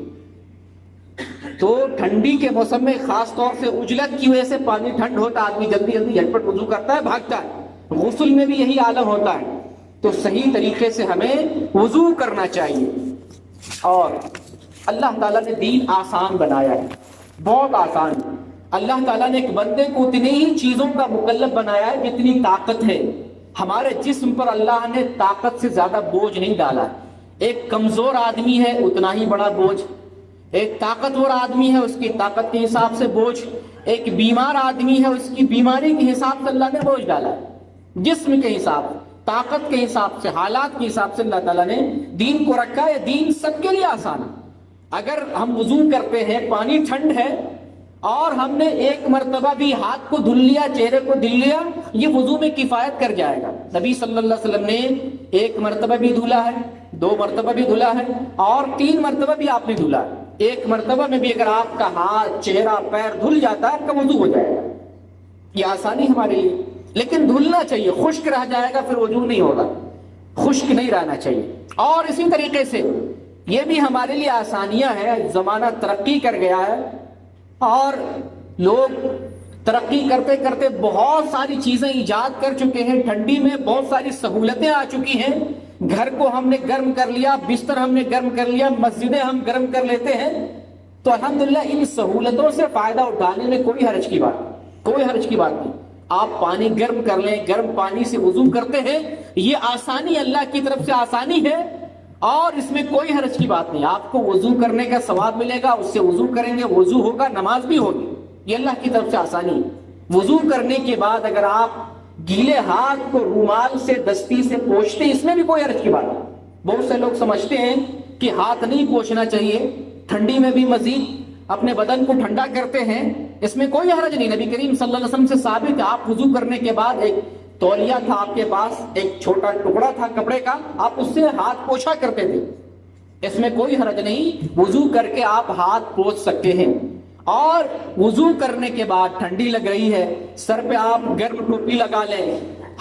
تو ٹھنڈی کے موسم میں خاص طور سے اجلت کی وجہ سے پانی ٹھنڈ ہوتا ہے، آدمی جلدی جلدی جھٹ پٹ وضو کرتا ہے، بھاگتا ہے۔ غسل میں بھی یہی عالم ہوتا ہے۔ تو صحیح طریقے سے ہمیں وضو کرنا چاہیے۔ اور اللہ تعالیٰ نے دین آسان بنایا ہے، بہت آسان۔ اللہ تعالیٰ نے ایک بندے کو اتنی ہی چیزوں کا مکلف بنایا ہے جتنی طاقت ہے۔ ہمارے جسم پر اللہ نے طاقت سے زیادہ بوجھ نہیں ڈالا۔ ایک کمزور آدمی ہے اتنا ہی بڑا بوجھ، ایک طاقتور آدمی ہے اس کی طاقت کے حساب سے بوجھ، ایک بیمار آدمی ہے اس کی بیماری کے حساب سے اللہ نے بوجھ ڈالا ہے۔ جسم کے حساب، طاقت کے حساب سے، حالات کے حساب سے اللہ تعالیٰ نے دین کو رکھا ہے۔ دین سب کے لیے آسان ہے۔ اگر ہم وضو کرتے ہیں، پانی ٹھنڈ ہے اور ہم نے ایک مرتبہ بھی ہاتھ کو دھل لیا، چہرے کو دھل لیا، یہ وضو میں کفایت کر جائے گا۔ نبی صلی اللہ علیہ وسلم نے ایک مرتبہ بھی دھلا ہے، 2 مرتبہ بھی دھلا ہے اور 3 مرتبہ بھی آپ نے دھلا ہے۔ ایک مرتبہ میں بھی اگر آپ کا ہاتھ، چہرہ، پیر دھل جاتا ہے، آپ کا وضو ہو جائے گا۔ یہ آسانی ہمارے لیے، لیکن دھلنا چاہیے۔ خشک رہ جائے گا پھر وضو نہیں ہوگا، خشک نہیں رہنا چاہیے۔ اور اسی طریقے سے یہ بھی ہمارے لیے آسانیاں ہیں۔ زمانہ ترقی کر گیا ہے اور لوگ ترقی کرتے کرتے بہت ساری چیزیں ایجاد کر چکے ہیں۔ ٹھنڈی میں بہت ساری سہولتیں آ چکی ہیں۔ گھر کو ہم نے گرم کر لیا، بستر ہم نے گرم کر لیا، مسجدیں ہم گرم کر لیتے ہیں۔ تو الحمدللہ ان سہولتوں سے فائدہ اٹھانے میں کوئی حرج کی بات نہیں۔ آپ پانی گرم کر لیں، گرم پانی سے وضو کرتے ہیں، یہ آسانی اللہ کی طرف سے آسانی ہے اور اس میں کوئی حرج کی بات نہیں۔ آپ کو وضو کرنے کا ثواب ملے گا، اس سے وضو کریں گے، وضو ہوگا، نماز بھی ہوگی۔ یہ اللہ کی طرف سے آسانی ہے۔ وضو کرنے کے بعد اگر آپ گیلے ہاتھ کو رومال سے، دستی سے پوچھتے، اس میں بھی کوئی حرج کی بات نہیں۔ بہت سے لوگ سمجھتے ہیں کہ ہاتھ نہیں پوچھنا چاہیے، ٹھنڈی میں بھی مزید اپنے بدن کو ٹھنڈا کرتے ہیں، اس میں کوئی حرج نہیں۔ نبی کریم صلی اللہ علیہ وسلم سے ثابت ہے، آپ وضو کرنے کے بعد ایک تولیہ تھا آپ کے پاس، ایک چھوٹا ٹکڑا تھا کپڑے کا، آپ اس سے ہاتھ پوچھا کرتے تھے، اس میں کوئی حرج نہیں، وضو کر کے آپ ہاتھ پوچھ سکتے ہیں۔ اور وضو کرنے کے بعد ٹھنڈی لگ رہی ہے، سر پہ آپ گرم ٹوپی لگا لیں،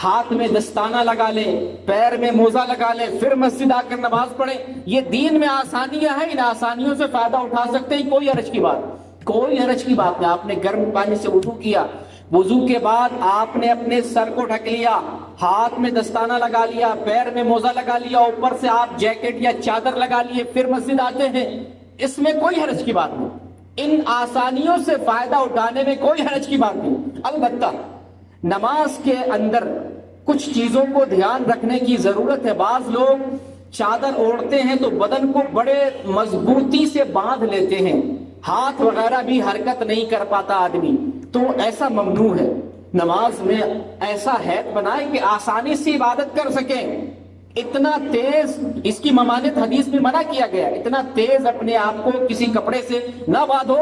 ہاتھ میں دستانہ لگا لیں، پیر میں موزہ لگا لیں، پھر مسجد آ کر نماز پڑھیں۔ یہ دین میں آسانیاں ہیں، ان آسانیوں سے فائدہ اٹھا سکتے ہیں، کوئی حرج کی بات، کوئی حرج کی بات نہیں۔ آپ نے گرم پانی سے وضو کیا، وضو کے بعد آپ نے اپنے سر کو ڈھک لیا، ہاتھ میں دستانہ لگا لیا، پیر میں موزہ لگا لیا، اوپر سے آپ جیکٹ یا چادر لگا لیے، پھر مسجد آتے ہیں، اس میں کوئی حرج کی بات نہیں۔ ان آسانیوں سے فائدہ اٹھانے میں کوئی حرج کی بات نہیں۔ البتہ نماز کے اندر کچھ چیزوں کو دھیان رکھنے کی ضرورت ہے۔ بعض لوگ چادر اوڑھتے ہیں تو بدن کو بڑے مضبوطی سے باندھ لیتے ہیں، ہاتھ وغیرہ بھی حرکت نہیں کر پاتا آدمی، تو ایسا ممنوع ہے۔ نماز میں ایسا ہیئت بنائے کہ آسانی سے عبادت کر سکیں۔ اتنا تیز، اس کی ممانعت حدیث میں منع کیا گیا، اتنا تیز اپنے آپ کو کسی کپڑے سے نہ باندھو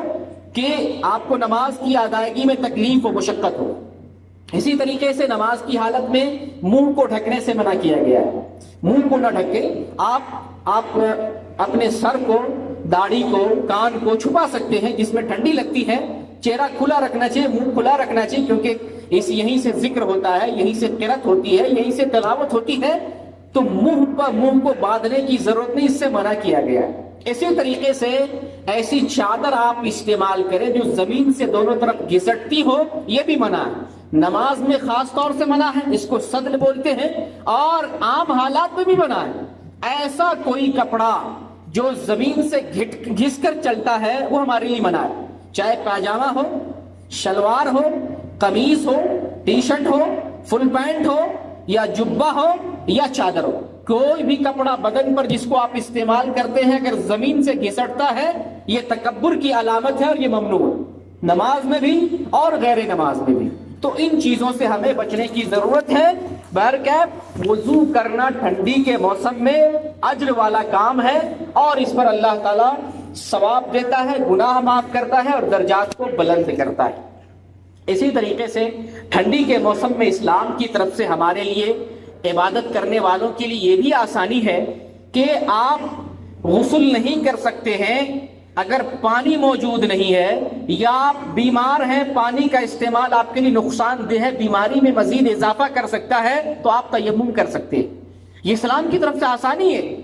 کہ آپ کو نماز کی ادائیگی میں تکلیف و مشقت ہو۔ اسی طریقے سے نماز کی حالت میں منہ کو ڈھکنے سے منع کیا گیا ہے۔ منہ کو نہ ڈھکے، آپ اپنے سر کو، داڑھی کو، کان کو چھپا سکتے ہیں جس میں ٹھنڈی لگتی ہے۔ چہرہ کھلا رکھنا چاہیے، منہ کھلا رکھنا چاہیے، کیونکہ یہیں سے ذکر ہوتا ہے، یہیں سے قرات ہوتی ہے، یہیں سے تلاوت ہوتی ہے، تو منہ کو باندھنے کی ضرورت نہیں، اس سے منع کیا گیا ہے۔ اسی طریقے سے ایسی چادر آپ استعمال کریں جو زمین سے دونوں طرف گھسٹتی ہو، یہ بھی منع ہے۔ نماز میں خاص طور سے منع ہے، اس کو صدل بولتے ہیں، اور عام حالات میں بھی منع ہے۔ ایسا کوئی کپڑا جو زمین سے گھس کر چلتا ہے وہ ہمارے لیے منع ہے، چاہے پاجامہ ہو، شلوار ہو، قمیص ہو، ٹی شرٹ ہو، فل پینٹ ہو، یا جبہ ہو، یا چادر ہو۔ کوئی بھی کپڑا بدن پر جس کو آپ استعمال کرتے ہیں اگر زمین سے گھسٹتا ہے، یہ تکبر کی علامت ہے اور یہ ممنوع ہے، نماز میں بھی اور غیر نماز میں بھی۔ تو ان چیزوں سے ہمیں بچنے کی ضرورت ہے۔ بہرکیف وضو کرنا ٹھنڈی کے موسم میں اجر والا کام ہے، اور اس پر اللہ تعالیٰ ثواب دیتا ہے، گناہ معاف کرتا ہے اور درجات کو بلند کرتا ہے۔ اسی طریقے سے ٹھنڈی کے موسم میں اسلام کی طرف سے ہمارے لیے، عبادت کرنے والوں کے لیے یہ بھی آسانی ہے کہ آپ غسل نہیں کر سکتے ہیں اگر پانی موجود نہیں ہے، یا آپ بیمار ہیں، پانی کا استعمال آپ کے لیے نقصان دہ ہے، بیماری میں مزید اضافہ کر سکتا ہے، تو آپ تیمم کر سکتے ہیں۔ یہ اسلام کی طرف سے آسانی ہے۔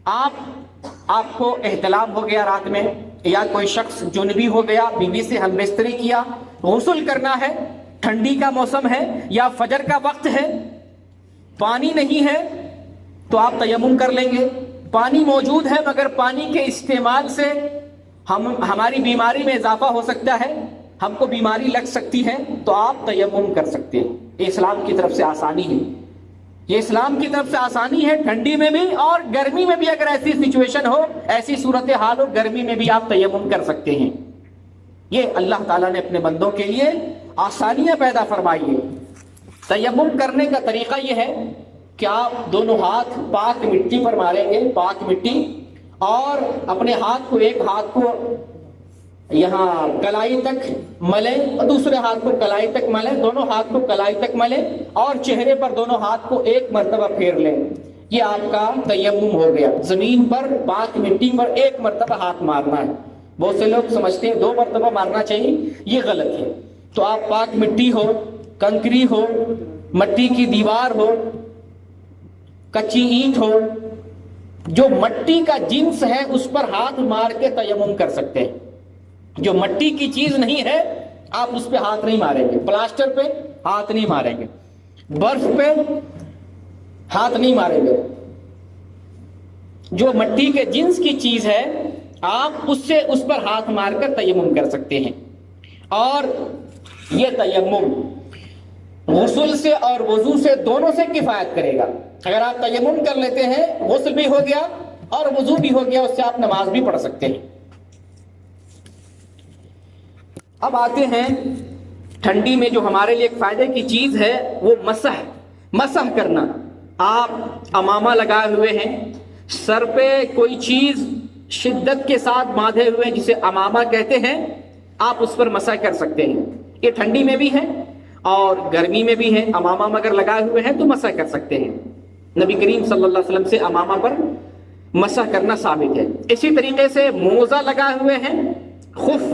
آپ کو احتلام ہو گیا رات میں، یا کوئی شخص جنبی ہو گیا، بیوی سے ہم بستری کیا، غسل کرنا ہے، ٹھنڈی کا موسم ہے یا فجر کا وقت ہے، پانی نہیں ہے تو آپ تیمم کر لیں گے۔ پانی موجود ہے مگر پانی کے استعمال سے ہماری بیماری میں اضافہ ہو سکتا ہے، ہم کو بیماری لگ سکتی ہے، تو آپ تیمم کر سکتے ہیں۔ یہ اسلام کی طرف سے آسانی ہے، یہ اسلام کی طرف سے آسانی ہے۔ ٹھنڈی میں بھی اور گرمی میں بھی اگر ایسی سچویشن ہو، ایسی صورتحال ہو، گرمی میں بھی آپ تیمم کر سکتے ہیں۔ یہ اللہ تعالیٰ نے اپنے بندوں کے لیے آسانیاں پیدا فرمائی ہیں۔ تیمم کرنے کا طریقہ یہ ہے کہ آپ دونوں ہاتھ پاک مٹی پر ماریں گے، پاک مٹی، اور اپنے ہاتھ کو، ایک ہاتھ کو یہاں کلائی تک ملیں، دوسرے ہاتھ کو کلائی تک ملیں، دونوں ہاتھ کو کلائی تک ملیں، اور چہرے پر دونوں ہاتھ کو ایک مرتبہ پھیر لیں۔ یہ آپ کا تیمم ہو گیا۔ زمین پر پاک مٹی پر ایک مرتبہ ہاتھ مارنا ہے۔ بہت سے لوگ سمجھتے ہیں 2 مرتبہ مارنا چاہیے، یہ غلط ہے۔ تو آپ پاک مٹی ہو، کنکری ہو، مٹی کی دیوار ہو، کچی اینٹ ہو، جو مٹی کا جنس ہے اس پر ہاتھ مار کے تیمم کر سکتے ہیں۔ جو مٹی کی چیز نہیں ہے آپ اس پہ ہاتھ نہیں ماریں گے، پلاسٹر پہ ہاتھ نہیں ماریں گے، برف پہ ہاتھ نہیں ماریں گے۔ جو مٹی کے جنس کی چیز ہے آپ اس پر ہاتھ مار کر تیمم کر سکتے ہیں۔ اور یہ تیمم غسل سے اور وضو سے دونوں سے کفایت کرے گا۔ اگر آپ تیمم کر لیتے ہیں، غسل بھی ہو گیا اور وضو بھی ہو گیا، اس سے آپ نماز بھی پڑھ سکتے ہیں۔ اب آتے ہیں ٹھنڈی میں جو ہمارے لیے ایک فائدے کی چیز ہے، وہ مسح کرنا۔ آپ امامہ لگائے ہوئے ہیں، سر پہ کوئی چیز شدت کے ساتھ باندھے ہوئے جسے امامہ کہتے ہیں، آپ اس پر مسح کر سکتے ہیں۔ یہ ٹھنڈی میں بھی ہے اور گرمی میں بھی ہے، امامہ مگر لگائے ہوئے ہیں تو مسح کر سکتے ہیں۔ نبی کریم صلی اللہ علیہ وسلم سے امامہ پر مسح کرنا ثابت ہے۔ اسی طریقے سے موزہ لگائے ہوئے ہیں، خف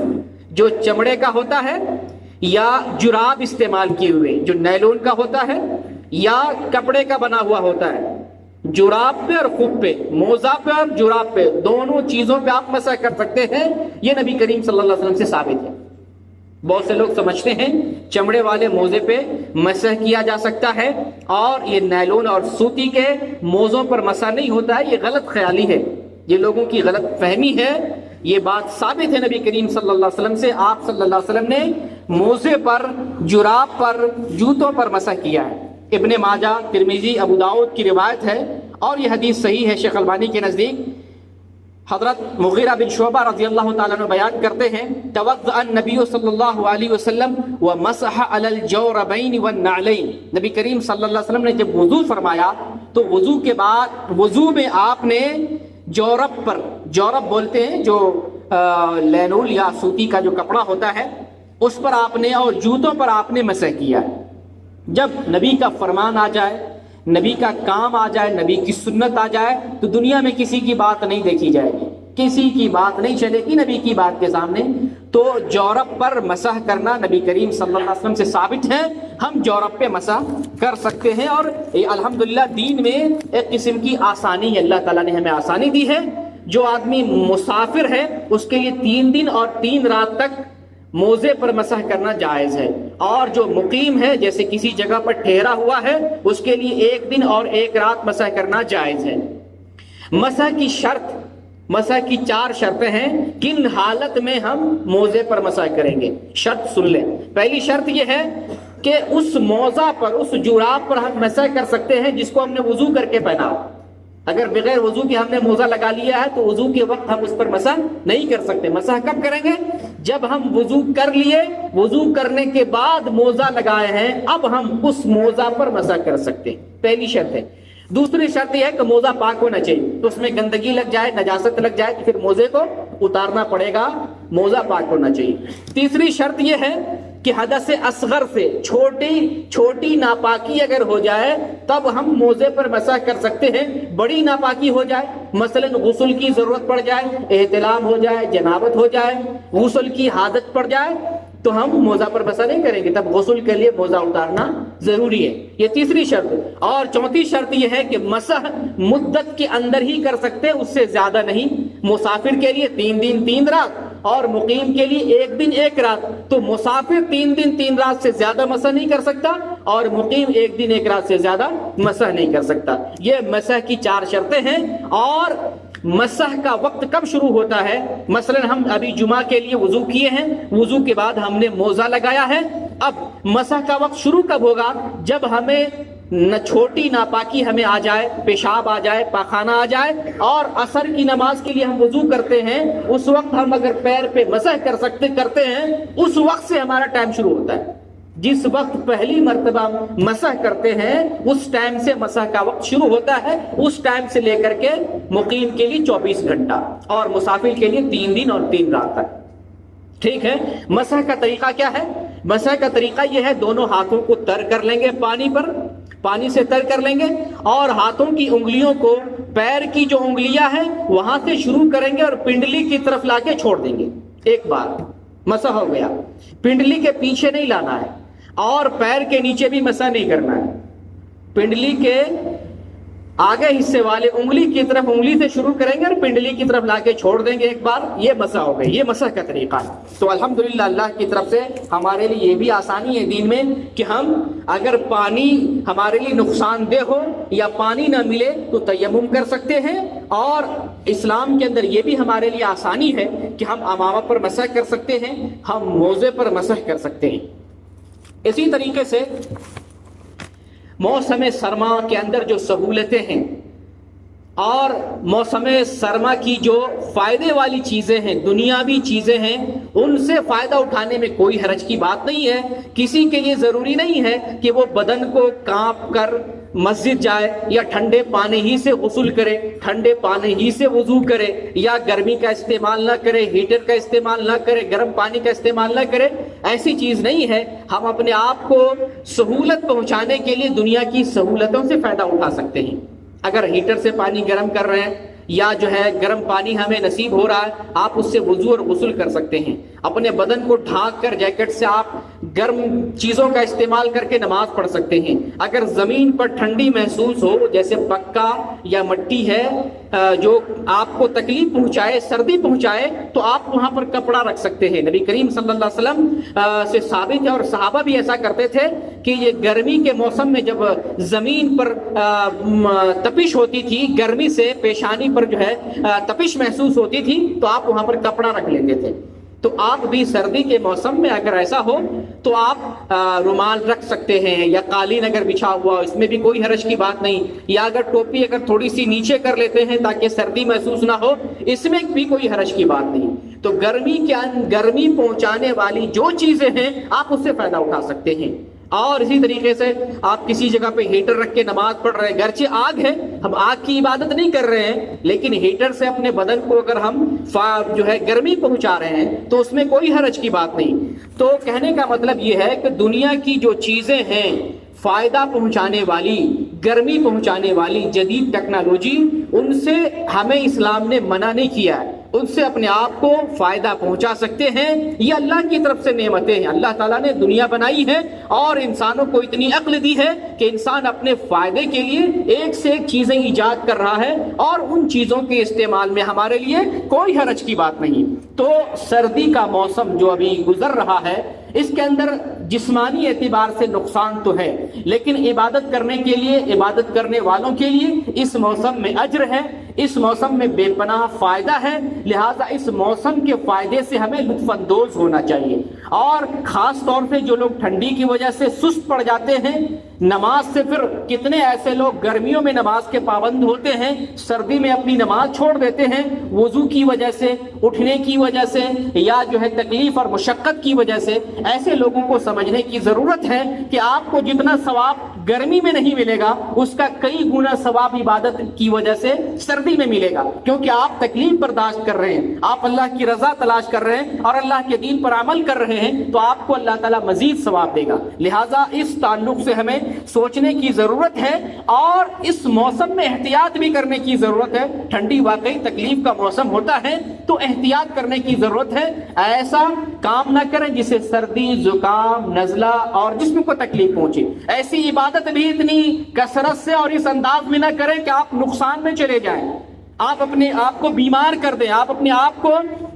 جو چمڑے کا ہوتا ہے یا جراب استعمال کیے ہوئے جو نیلون کا ہوتا ہے یا کپڑے کا بنا ہوا ہوتا ہے، جراب پہ اور خف پہ، موزہ پہ اور جراب پہ، دونوں چیزوں پہ آپ مسح کر سکتے ہیں۔ یہ نبی کریم صلی اللہ علیہ وسلم سے ثابت ہے۔ بہت سے لوگ سمجھتے ہیں چمڑے والے موزے پہ مسح کیا جا سکتا ہے اور یہ نیلون اور سوتی کے موزوں پر مسح نہیں ہوتا ہے، یہ غلط خیالی ہے، یہ لوگوں کی غلط فہمی ہے۔ یہ بات ثابت ہے نبی کریم صلی اللہ علیہ وسلم سے، آپ صلی اللہ علیہ وسلم نے موزے پر، جراب پر، جوتوں پر مسح کیا ہے۔ ابن ماجہ، ترمذی، ابو داؤد کی روایت ہے اور یہ حدیث صحیح ہے شیخ البانی کے نزدیک۔ حضرت مغیرہ بن شعبہ رضی اللہ تعالیٰ عنہ بیان کرتے ہیں، توضأ النبی صلی اللہ علیہ وسلم ومسح علی الجوربین والنعلین، نبی کریم صلی اللہ علیہ وسلم نے جب وضو فرمایا تو وضو کے بعد وضو میں آپ نے جورب پر، جورب بولتے ہیں جو لینول یا سوتی کا جو کپڑا ہوتا ہے اس پر آپ نے، اور جوتوں پر آپ نے مسح کیا ہے۔ جب نبی کا فرمان آ جائے، نبی کا کام آ جائے، نبی کی سنت آ جائے تو دنیا میں کسی کی بات نہیں دیکھی جائے گی، کسی کی بات نہیں چلے گی نبی کی بات کے سامنے۔ تو جورب پر مسح کرنا نبی کریم صلی اللہ علیہ وسلم سے ثابت ہے، ہم جورب پہ مسح کر سکتے ہیں۔ اور الحمدللہ دین میں ایک قسم کی آسانی اللہ تعالیٰ نے ہمیں آسانی دی ہے۔ جو آدمی مسافر ہے اس کے لیے 3 دن اور 3 رات تک موزے پر مسح کرنا جائز ہے، اور جو مقیم ہے جیسے کسی جگہ پر ٹھہرا ہوا ہے اس کے لیے 1 دن اور 1 رات مسح کرنا جائز ہے۔ مسح کی شرط، مسح کی 4 شرطیں ہیں، کن حالت میں ہم موزے پر مسح کریں گے۔ شرط سن لیں۔ پہلی شرط یہ ہے کہ اس موزہ پر، اس جراب پر ہم مسح کر سکتے ہیں جس کو ہم نے وضو کر کے پہنا۔ اگر بغیر وضو کے ہم نے موزہ لگا لیا ہے تو وضو کے وقت ہم اس پر مسح نہیں کر سکتے۔ مسح کب کریں گے؟ جب ہم وضو کر لیے، وضو کرنے کے بعد موزہ لگائے ہیں، اب ہم اس موزہ پر مسح کر سکتے ہیں۔ پہلی شرط ہے۔ دوسری شرط یہ ہے کہ موزہ پاک ہونا چاہیے، تو اس میں گندگی لگ جائے، نجاست لگ جائے تو پھر موزے کو اتارنا پڑے گا، موزہ پاک ہونا چاہیے۔ تیسری شرط یہ ہے کہ حدث اصغر سے چھوٹی ناپاکی اگر ہو جائے تب ہم موزے پر مسح کر سکتے ہیں۔ بڑی ناپاکی ہو جائے، مثلا غسل کی ضرورت پڑ جائے، احتلام ہو جائے، جنابت ہو جائے، غسل کی حاجت پڑ جائے تو ہم موزہ پر مسح نہیں کریں گے، تب غسل کے لیے موزہ اتارنا ضروری ہے۔ یہ تیسری شرط۔ اور چوتھی شرط یہ ہے کہ مسح مدت کے اندر ہی کر سکتے، اس سے زیادہ نہیں۔ مسافر کے لیے 3 دن 3 رات اور مقیم کے لیے 1 دن 1 رات، تو مسافر 3 دن 3 رات سے زیادہ مسح نہیں کر سکتا اور مقیم 1 دن 1 رات سے زیادہ مسح نہیں کر سکتا۔ یہ مسح کی 4 شرطیں ہیں۔ اور مسح کا وقت کب شروع ہوتا ہے؟ مثلا ہم ابھی جمعہ کے لیے وضو کیے ہیں، وضو کے بعد ہم نے موزہ لگایا ہے، اب مسح کا وقت شروع کب ہوگا؟ جب ہمیں چھوٹی ناپاکی ہمیں آ جائے، پیشاب آ جائے، پاخانہ آ جائے اور عصر کی نماز کے لیے ہم وضو کرتے ہیں، اس وقت ہم اگر پیر پہ مسح کرتے ہیں، اس وقت سے ہمارا ٹائم شروع ہوتا ہے۔ جس وقت پہلی مرتبہ مسح کرتے ہیں اس ٹائم سے مسح کا وقت شروع ہوتا ہے، اس ٹائم سے لے کر کے مقیم کے لیے 24 گھنٹہ اور مسافر کے لیے 3 دن اور 3 رات تک۔ ٹھیک ہے۔ مسح کا طریقہ کیا ہے؟ مسح کا طریقہ یہ ہے، دونوں ہاتھوں کو تر کر لیں گے، پانی سے تر کر لیں گے اور ہاتھوں کی انگلیوں کو پیر کی جو انگلیاں ہیں وہاں سے شروع کریں گے اور پنڈلی کی طرف لا کے چھوڑ دیں گے۔ ایک بار مسح ہو گیا، پنڈلی کے پیچھے نہیں لانا ہے اور پیر کے نیچے بھی مسح نہیں کرنا ہے، پنڈلی کے آگے حصے والے انگلی کی طرف انگلی سے شروع کریں گے اور پنڈلی کی طرف لا کے چھوڑ دیں گے ایک بار، یہ مسح ہو گئی۔ یہ مسح کا طریقہ ہے۔ تو الحمدللہ اللہ کی طرف سے ہمارے لیے یہ بھی آسانی ہے دین میں کہ ہم اگر پانی ہمارے لیے نقصان دہ ہو یا پانی نہ ملے تو تیمم کر سکتے ہیں، اور اسلام کے اندر یہ بھی ہمارے لیے آسانی ہے کہ ہم امامہ پر مسح کر سکتے ہیں، ہم موزے پر مسح کر سکتے ہیں۔ اسی طریقے سے موسم سرما کے اندر جو سہولتیں ہیں اور موسم سرما کی جو فائدے والی چیزیں ہیں، دنیاوی چیزیں ہیں، ان سے فائدہ اٹھانے میں کوئی حرج کی بات نہیں ہے۔ کسی کے لیے ضروری نہیں ہے کہ وہ بدن کو کانپ کر مسجد جائے یا ٹھنڈے پانی ہی سے غسل کرے، ٹھنڈے پانی ہی سے وضو کرے، یا گرمی کا استعمال نہ کرے، ہیٹر کا استعمال نہ کرے، گرم پانی کا استعمال نہ کرے، ایسی چیز نہیں ہے۔ ہم اپنے آپ کو سہولت پہنچانے کے لیے دنیا کی سہولتوں سے فائدہ اٹھا سکتے ہیں۔ اگر ہیٹر سے پانی گرم کر رہے ہیں یا جو ہے گرم پانی ہمیں نصیب ہو رہا ہے، آپ اس سے وضو اور غسل کر سکتے ہیں۔ اپنے بدن کو ڈھانک کر جیکٹ سے آپ گرم چیزوں کا استعمال کر کے نماز پڑھ سکتے ہیں۔ اگر زمین پر ٹھنڈی محسوس ہو، جیسے پکا یا مٹی ہے جو آپ کو تکلیف پہنچائے، سردی پہنچائے، تو آپ وہاں پر کپڑا رکھ سکتے ہیں۔ نبی کریم صلی اللہ علیہ وسلم سے ثابت ہے، اور صحابہ بھی ایسا کرتے تھے کہ یہ گرمی کے موسم میں جب زمین پر تپش ہوتی تھی، گرمی سے پیشانی پر جو ہے تپش محسوس ہوتی تھی، تو آپ وہاں پر کپڑا رکھ لیتے تھے۔ تو آپ بھی سردی کے موسم میں اگر ایسا ہو تو آپ رومال رکھ سکتے ہیں، یا قالین اگر بچھا ہوا ہو، اس میں بھی کوئی حرج کی بات نہیں، یا اگر ٹوپی اگر تھوڑی سی نیچے کر لیتے ہیں تاکہ سردی محسوس نہ ہو، اس میں بھی کوئی حرج کی بات نہیں۔ تو گرمی پہنچانے والی جو چیزیں ہیں آپ اس سے فائدہ اٹھا سکتے ہیں۔ اور اسی طریقے سے آپ کسی جگہ پہ ہیٹر رکھ کے نماز پڑھ رہے ہیں، گرچہ آگ ہے، ہم آگ کی عبادت نہیں کر رہے ہیں، لیکن ہیٹر سے اپنے بدن کو اگر ہم جو ہے گرمی پہنچا رہے ہیں تو اس میں کوئی حرج کی بات نہیں۔ تو کہنے کا مطلب یہ ہے کہ دنیا کی جو چیزیں ہیں فائدہ پہنچانے والی، گرمی پہنچانے والی جدید ٹیکنالوجی، ان سے ہمیں اسلام نے منع نہیں کیا ہے، ان سے اپنے آپ کو فائدہ پہنچا سکتے ہیں۔ یہ اللہ کی طرف سے نعمتیں ہیں۔ اللہ تعالیٰ نے دنیا بنائی ہے اور انسانوں کو اتنی عقل دی ہے کہ انسان اپنے فائدے کے لیے ایک سے ایک چیزیں ایجاد کر رہا ہے، اور ان چیزوں کے استعمال میں ہمارے لیے کوئی حرج کی بات نہیں۔ تو سردی کا موسم جو ابھی گزر رہا ہے، اس کے اندر جسمانی اعتبار سے نقصان تو ہے، لیکن عبادت کرنے کے لیے، عبادت کرنے والوں کے لیے اس موسم میں اجر ہے، اس موسم میں بے پناہ فائدہ ہے۔ لہٰذا اس موسم کے فائدے سے ہمیں لطف اندوز ہونا چاہیے۔ اور خاص طور سے جو لوگ ٹھنڈی کی وجہ سے سست پڑ جاتے ہیں نماز سے، پھر کتنے ایسے لوگ گرمیوں میں نماز کے پابند ہوتے ہیں، سردی میں اپنی نماز چھوڑ دیتے ہیں وضو کی وجہ سے، اٹھنے کی وجہ سے، یا جو ہے تکلیف اور مشقت کی وجہ سے۔ ایسے لوگوں کو سمجھنے کی ضرورت ہے کہ آپ کو جتنا ثواب گرمی میں نہیں ملے گا، اس کا کئی گنا ثواب عبادت کی وجہ سے سردی میں ملے گا، کیونکہ آپ تکلیف برداشت کر رہے ہیں، آپ اللہ کی رضا تلاش کر رہے ہیں اور اللہ کے دین پر عمل کر رہے ہیں، تو آپ کو اللہ تعالیٰ مزید ثواب دے گا۔ لہٰذا اس تعلق سے ہمیں سوچنے کی ضرورت ہے، اور اس موسم میں احتیاط بھی کرنے کی ضرورت ہے۔ ٹھنڈی واقعی تکلیف کا موسم ہوتا ہے، تو احتیاط کرنے کی ضرورت ہے۔ ایسا کام نہ کریں جسے سردی، زکام، نزلہ اور جسم کو تکلیف پہنچے۔ ایسی عبادت بھی اتنی کثرت سے اور اس انداز میں نہ کریں کہ آپ نقصان میں چلے جائیں، آپ اپنے آپ کو بیمار کر دیں، آپ اپنے آپ کو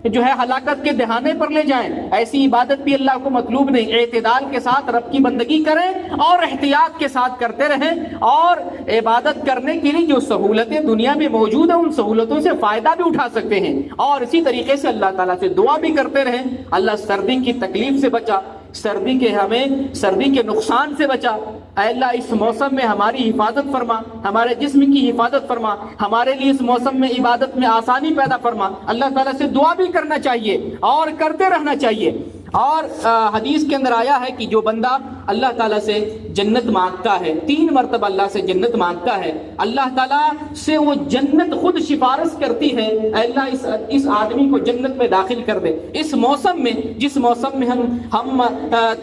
جو ہے ہلاکت کے دہانے پر لے جائیں۔ ایسی عبادت بھی اللہ کو مطلوب نہیں۔ اعتدال کے ساتھ رب کی بندگی کریں اور احتیاط کے ساتھ کرتے رہیں، اور عبادت کرنے کے لیے جو سہولتیں دنیا میں موجود ہیں ان سہولتوں سے فائدہ بھی اٹھا سکتے ہیں، اور اسی طریقے سے اللہ تعالیٰ سے دعا بھی کرتے رہیں، اللہ سردی کی تکلیف سے بچا، سردی کے نقصان سے بچا، اے اللہ اس موسم میں ہماری حفاظت فرما، ہمارے جسم کی حفاظت فرما، ہمارے لیے اس موسم میں عبادت میں آسانی پیدا فرما۔ اللہ تعالیٰ سے دعا بھی کرنا چاہیے اور کرتے رہنا چاہیے۔ اور حدیث کے اندر آیا ہے کہ جو بندہ اللہ تعالیٰ سے جنت مانگتا ہے، 3 مرتبہ اللہ سے جنت مانگتا ہے، اللہ تعالیٰ سے وہ جنت خود سفارش کرتی ہے، اے اللہ اس آدمی کو جنت میں داخل کر دے۔ اس موسم میں، جس موسم میں ہم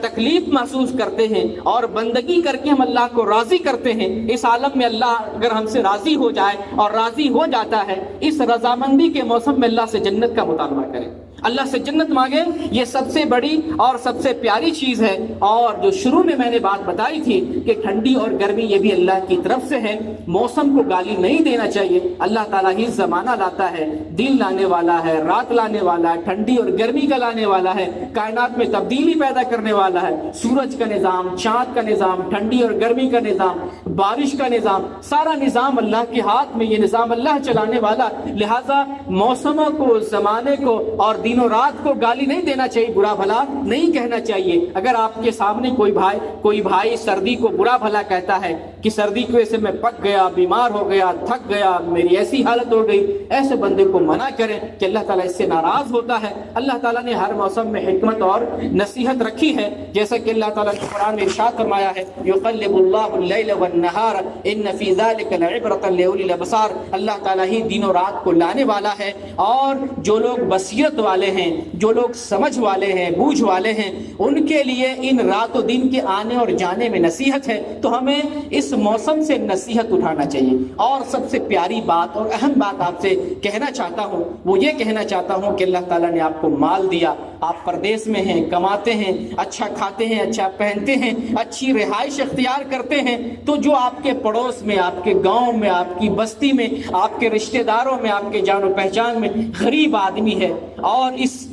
تکلیف محسوس کرتے ہیں اور بندگی کر کے ہم اللہ کو راضی کرتے ہیں، اس عالم میں اللہ اگر ہم سے راضی ہو جائے اور راضی ہو جاتا ہے، اس رضامندی کے موسم میں اللہ سے جنت کا مطالبہ کریں، اللہ سے جنت مانگے۔ یہ سب سے بڑی اور سب سے پیاری چیز ہے۔ اور جو شروع میں میں نے بات بتائی تھی کہ ٹھنڈی اور گرمی یہ بھی اللہ کی طرف سے ہے، موسم کو گالی نہیں دینا چاہیے۔ اللہ تعالیٰ ہی زمانہ لاتا ہے، دن لانے والا ہے، رات لانے والا ہے، ٹھنڈی اور گرمی کا لانے والا ہے، کائنات میں تبدیلی پیدا کرنے والا ہے۔ سورج کا نظام، چاند کا نظام، ٹھنڈی اور گرمی کا نظام، بارش کا نظام، سارا نظام اللہ کے ہاتھ میں، یہ نظام اللہ چلانے والا۔ لہٰذا موسموں کو، زمانے کو اور دن و رات کو گالی نہیں دینا چاہیے، برا بھلا نہیں کہنا چاہیے۔ اگر آپ کے سامنے کوئی بھائی سردی کو برا بھلا کہتا ہے، کہ سردی کی وجہ سے میں پک گیا، بیمار ہو گیا، تھک گیا، میری ایسی حالت ہو گئی، ایسے بندے کو منع کریں کہ اللہ تعالیٰ اس سے ناراض ہوتا ہے۔ اللہ تعالیٰ نے ہر موسم میں حکمت اور نصیحت رکھی ہے، جیسا کہ اللہ تعالیٰ نے قرآن میں ارشاد فرمایا ہے یقلب اللہ اللیل والنہار ان فی ذلک لعبرۃ لأولی الابصار۔ اللہ تعالیٰ ہی دن و رات کو لانے والا ہے، اور جو لوگ بصیرت والے ہیں، جو لوگ سمجھ والے ہیں، بوجھ والے ہیں، ان کے لیے ان رات و دن کے آنے اور جانے میں نصیحت ہے۔ تو ہمیں اس موسم سے نصیحت اٹھانا چاہیے۔ اور سب سے پیاری بات اور اہم بات آپ سے کہنا چاہتا ہوں، وہ یہ کہنا چاہتا ہوں کہ اللہ تعالیٰ نے آپ کو مال دیا، آپ پردیس میں ہیں، کماتے ہیں، اچھا کھاتے ہیں، اچھا پہنتے ہیں، اچھی رہائش اختیار کرتے ہیں، تو جو آپ کے پڑوس میں، آپ کے گاؤں میں، آپ کی بستی میں، آپ کے رشتہ داروں میں، آپ کے جان و پہچان میں غریب آدمی ہے اور اس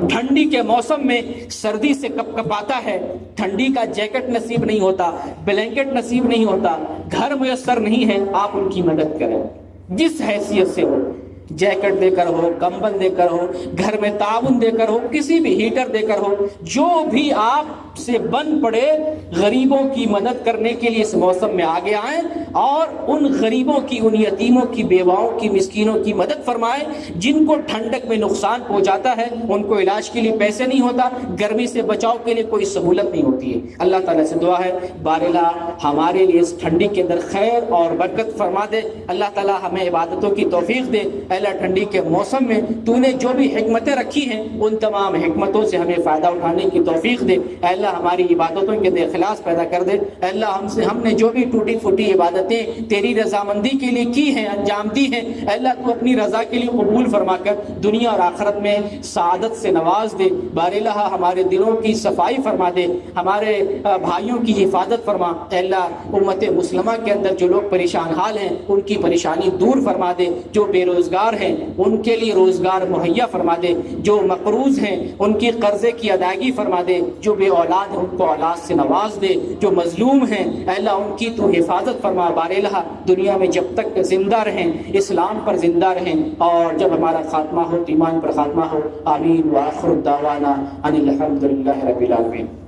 ٹھنڈی کے موسم میں سردی سے کپ کپاتا ہے، ٹھنڈی کا جیکٹ نصیب نہیں ہوتا، بلینکٹ نصیب نہیں ہوتا، گھر میسر نہیں ہے، آپ ان کی مدد کریں جس حیثیت سے ہو، جیکٹ دے کر ہو، کمبل دے کر ہو، گھر میں تعاون دے کر ہو، کسی بھی ہیٹر دے کر ہو، جو بھی آپ سے بن پڑے غریبوں کی مدد کرنے کے لیے اس موسم میں آگے آئیں، اور ان غریبوں کی، ان یتیموں کی، بیواؤں کی، مسکینوں کی مدد فرمائیں جن کو ٹھنڈک میں نقصان پہنچاتا ہے، ان کو علاج کے لیے پیسے نہیں ہوتا، گرمی سے بچاؤ کے لیے کوئی سہولت نہیں ہوتی ہے۔ اللہ تعالیٰ سے دعا ہے بارلا ہمارے لیے اس ٹھنڈی کے اندر خیر اور برکت فرما دے، اللہ تعالیٰ ہمیں عبادتوں کی توفیق دے۔ اللہ ٹھنڈی کے موسم میں تو نے جو بھی حکمتیں رکھی ہیں ان تمام حکمتوں سے ہمیں فائدہ اٹھانے کی توفیق دے۔ اے اللہ ہماری عبادتوں کے اندر اخلاص پیدا کر دے۔ اے اللہ ہم نے جو بھی ٹوٹی پھوٹی عبادتیں تیری رضامندی کے لیے کی ہیں، انجام دی ہیں، اے اللہ تو اپنی رضا کے لیے قبول فرما کر دنیا اور آخرت میں سعادت سے نواز دے۔ بار الہ ہمارے دلوں کی صفائی فرما دے، ہمارے بھائیوں کی حفاظت فرما۔ اے اللہ امت مسلمہ کے اندر جو لوگ پریشان حال ہیں ان کی پریشانی دور فرما دے، جو بے روزگار ہیں ان کے لیے روزگار مہیا فرما دے، جو مقروض ہیں ان کی قرضے کی ادائیگی فرما دے، جو بے اولاد ہیں ان کو اولاد سے نواز دے، جو مظلوم ہیں اے اللہ ان کی تو حفاظت فرما۔ بار الہ دنیا میں جب تک زندہ رہیں اسلام پر زندہ رہیں، اور جب ہمارا خاتمہ ہو ایمان پر خاتمہ ہو۔ آمین وآخر دعوانا ان الحمد للہ رب العالمین۔